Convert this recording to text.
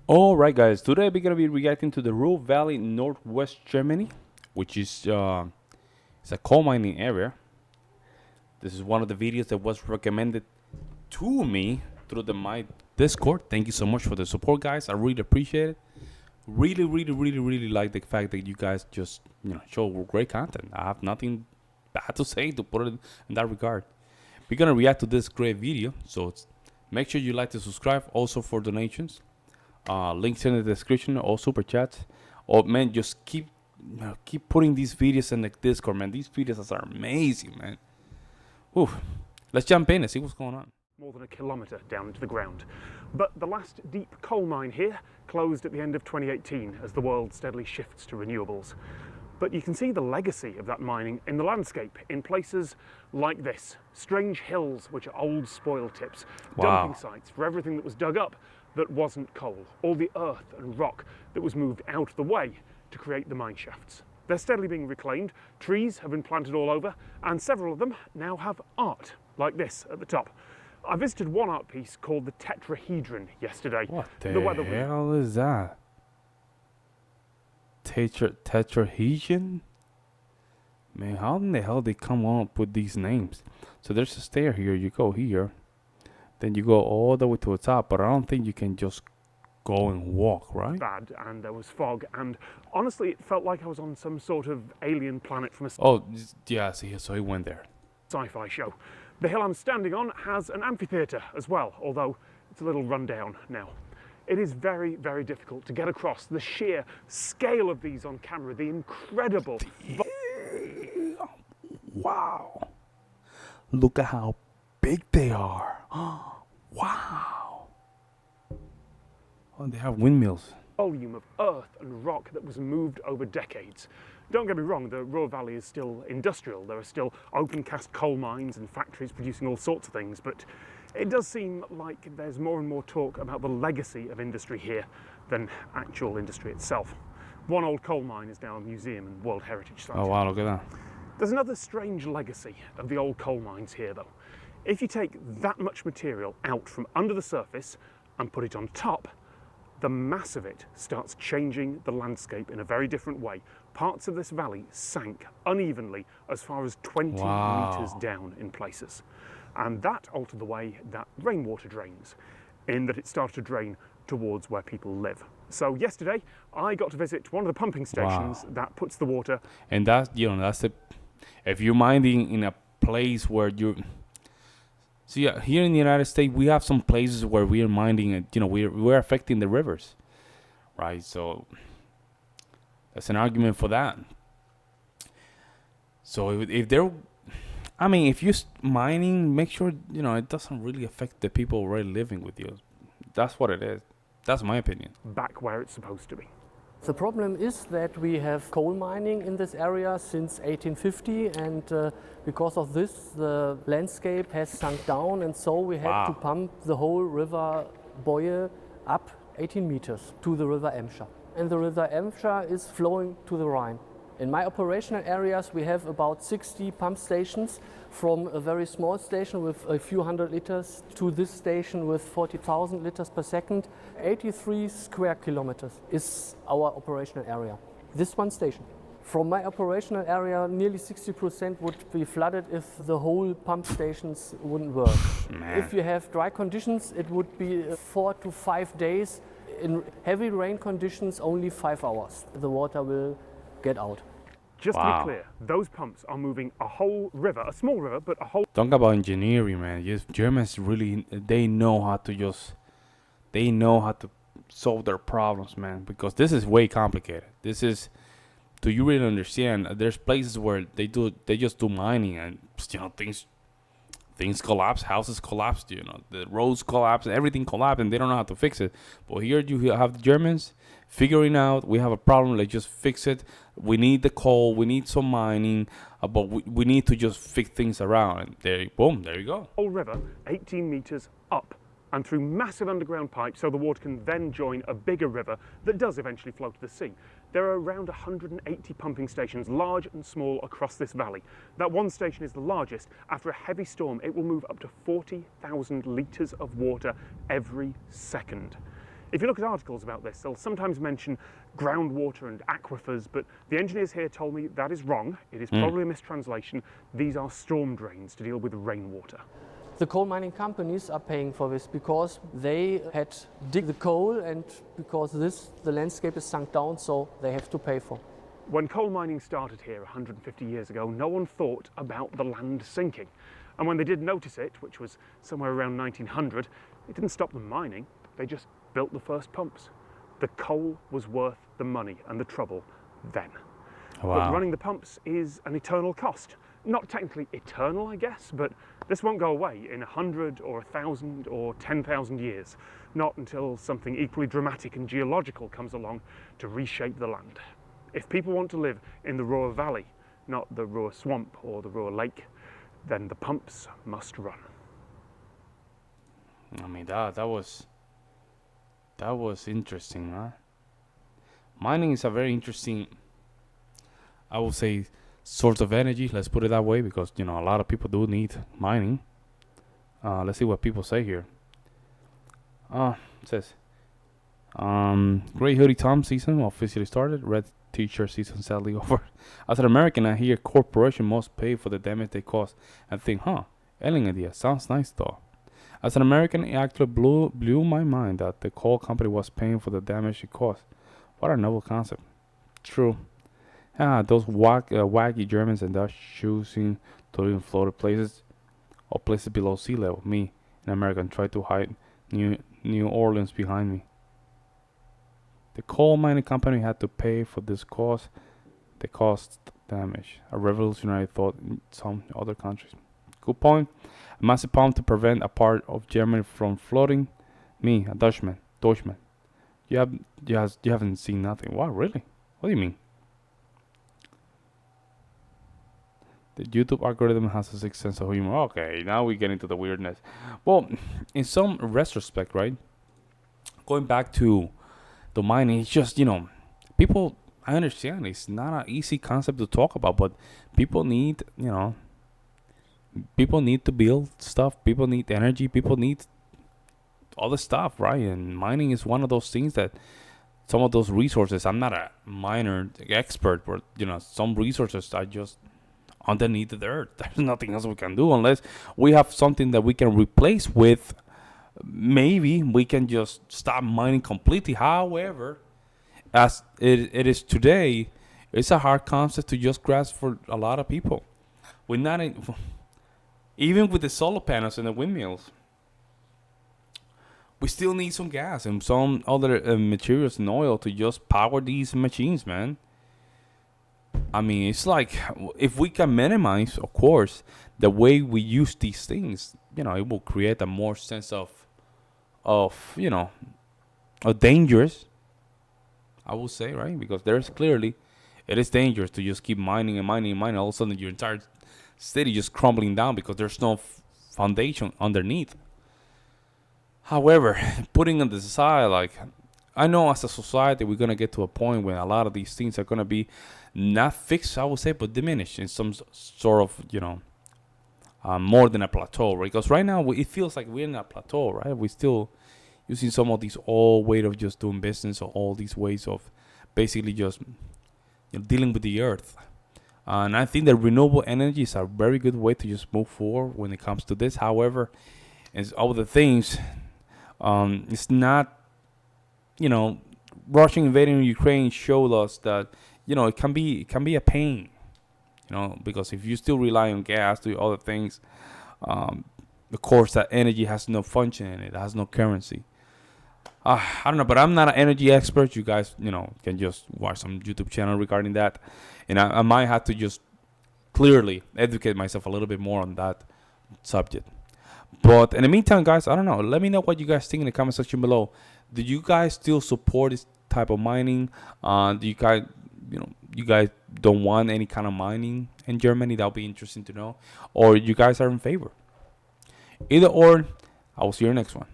Alright guys, today we're gonna be reacting to the Ruhr Valley, northwest Germany, which is it's a coal mining area. This is one of the videos that was recommended to me through my Discord. Thank you so much for the support, guys. I really appreciate it. Really like the fact that you guys just show great content. I have nothing bad to say to put it in that regard. We're gonna react to this great video, so make sure you like to subscribe. Also for donations. Links in the description, all super chats. Oh man, just keep putting these videos in the Discord, man. These videos are amazing, man. Ooh, let's jump in and see what's going on. More than a kilometre down into the ground. But the last deep coal mine here closed at the end of 2018 as the world steadily shifts to renewables. But you can see the legacy of that mining in the landscape in places like this. Strange hills, which are old spoil tips, dumping sites for everything that was dug up that wasn't coal, all the earth and rock that was moved out of the way to create the mine shafts. They're steadily being reclaimed, trees have been planted all over, and several of them now have art, like this at the top. I visited one art piece called the Tetrahedron yesterday. What the hell is that? Tetrahedron? Man, how in the hell they come up with these names? So there's a stair here, you go here. Then you go all the way to the top, but I don't think you can just go and walk, right? Bad, and there was fog, and honestly, it felt like I was on some sort of alien planet from a yeah, see, so he went there. Sci-fi show. The hill I'm standing on has an amphitheatre as well, although it's a little run down now. It is very difficult to get across the sheer scale of these on camera, the incredible... Wow. Look at how big they are. Wow. Oh, they have windmills. Volume of earth and rock that was moved over decades. Don't get me wrong, the Ruhr Valley is still industrial. There are still open cast coal mines and factories producing all sorts of things, but it does seem like there's more and more talk about the legacy of industry here than actual industry itself. One old coal mine is now a museum and World Heritage Site. Oh wow, look at that. There's another strange legacy of the old coal mines here though. If you take that much material out from under the surface and put it on top, the mass of it starts changing the landscape in a very different way. Parts of this valley sank unevenly as far as 20 meters down in places. And that altered the way that rainwater drains, in that it started to drain towards where people live. So yesterday, I got to visit one of the pumping stations that puts the water. And that's, that's it. If you're mining in a place where you're... So yeah, here in the United States, we have some places where we are mining, and we're affecting the rivers, right? So that's an argument for that. So if they're, if you're mining, make sure it doesn't really affect the people already living with you. That's what it is. That's my opinion. Back where it's supposed to be. The problem is that we have coal mining in this area since 1850, and because of this the landscape has sunk down, and so we had to pump the whole river Boye up 18 meters to the river Emscher. And the river Emscher is flowing to the Rhine. In my operational areas we have about 60 pump stations, from a very small station with a few hundred liters to this station with 40,000 liters per second. 83 square kilometers is our operational area. This one station. From my operational area, nearly 60% would be flooded if the whole pump stations wouldn't work. If you have dry conditions, it would be 4 to 5 days. In heavy rain conditions, only 5 hours. The water will get out. Just to be clear, those pumps are moving a whole river, a small river, but a whole... Talk about engineering, man. Yes, Germans really, they know how to solve their problems, man, because this is way complicated. This is, do you really understand? There's places where they just do mining, and things collapse, houses collapse, the roads collapse, everything collapse, and they don't know how to fix it. But here you have the Germans figuring out, we have a problem, let's just fix it. We need the coal, we need some mining, but we need to just fix things around. And there you go. Whole river, 18 meters up and through massive underground pipes, so the water can then join a bigger river that does eventually flow to the sea. There are around 180 pumping stations, large and small, across this valley. That one station is the largest. After a heavy storm, it will move up to 40,000 litres of water every second. If you look at articles about this, they'll sometimes mention groundwater and aquifers, but the engineers here told me that is wrong. It is probably a mistranslation. These are storm drains to deal with rainwater. The coal mining companies are paying for this because they had dig the coal, and because the landscape is sunk down, so they have to pay for. When coal mining started here 150 years ago, no one thought about the land sinking. And when they did notice it, which was somewhere around 1900, it didn't stop them mining, they just built the first pumps. The coal was worth the money and the trouble then. Wow. But running the pumps is an eternal cost. Not technically eternal, I guess, but this won't go away in 100 or 1,000 or 10,000 years. Not until something equally dramatic and geological comes along to reshape the land. If people want to live in the Ruhr Valley, not the Ruhr Swamp or the Ruhr Lake, then the pumps must run. I mean, that was interesting, huh? Mining is a very interesting, I would say, source of energy. Let's put it that way, because a lot of people do need mining. Let's see what people say here. It says, Gray Hoodie Tom season officially started. Red T-shirt season sadly over. As an American, I hear corporation must pay for the damage they cause, and think, alien idea. Sounds nice though. As an American, it actually blew my mind that the coal company was paying for the damage it caused. What a novel concept. True. Those wacky Germans and Dutch choosing to live in floated places or places below sea level. Me, an American, try to hide New Orleans behind me. The coal mining company had to pay for this cost. The cost damage. A revolutionary thought in some other countries. Good point. A massive pump to prevent a part of Germany from flooding. Me, a Dutchman. You haven't seen nothing. What, really? What do you mean? The YouTube algorithm has a sixth sense of humor. Okay, now we get into the weirdness. Well, in some retrospect, right? Going back to the mining, it's just, people, I understand it's not an easy concept to talk about, but people need, people need to build stuff. People need energy. People need all the stuff, right? And mining is one of those things that some of those resources, I'm not a miner expert, but, some resources are just underneath the earth. There's nothing else we can do unless we have something that we can replace with. Maybe we can just stop mining completely. However, as it is today, it's a hard concept to just grasp for a lot of people. We're not even with the solar panels and the windmills. We still need some gas and some other materials and oil to just power these machines, man. I mean, it's like if we can minimize, of course, the way we use these things, it will create a more sense of dangerous, I would say, right? Because there's clearly, it is dangerous to just keep mining and mining and mining. All of a sudden, your entire city just crumbling down because there's no foundation underneath. However, putting on the side, like, I know as a society, we're going to get to a point where a lot of these things are going to be not fixed, I would say, but diminished in some sort of, more than a plateau, right? Because right now, it feels like we're in a plateau, right? We're still using some of these old way of just doing business, or all these ways of basically just dealing with the earth. And I think that renewable energy is a very good way to just move forward when it comes to this. However, as all the things, it's not, Russia invading Ukraine showed us that, it can be a pain, because if you still rely on gas to other things, of course that energy has no function in it. It has no currency. I don't know, but I'm not an energy expert. You guys, can just watch some YouTube channel regarding that. And I might have to just clearly educate myself a little bit more on that subject. But in the meantime, guys, I don't know. Let me know what you guys think in the comment section below. Do you guys still support this type of mining? Do you guys, you guys don't want any kind of mining in Germany? That'll be interesting to know. Or you guys are in favor. Either or, I will see you next one.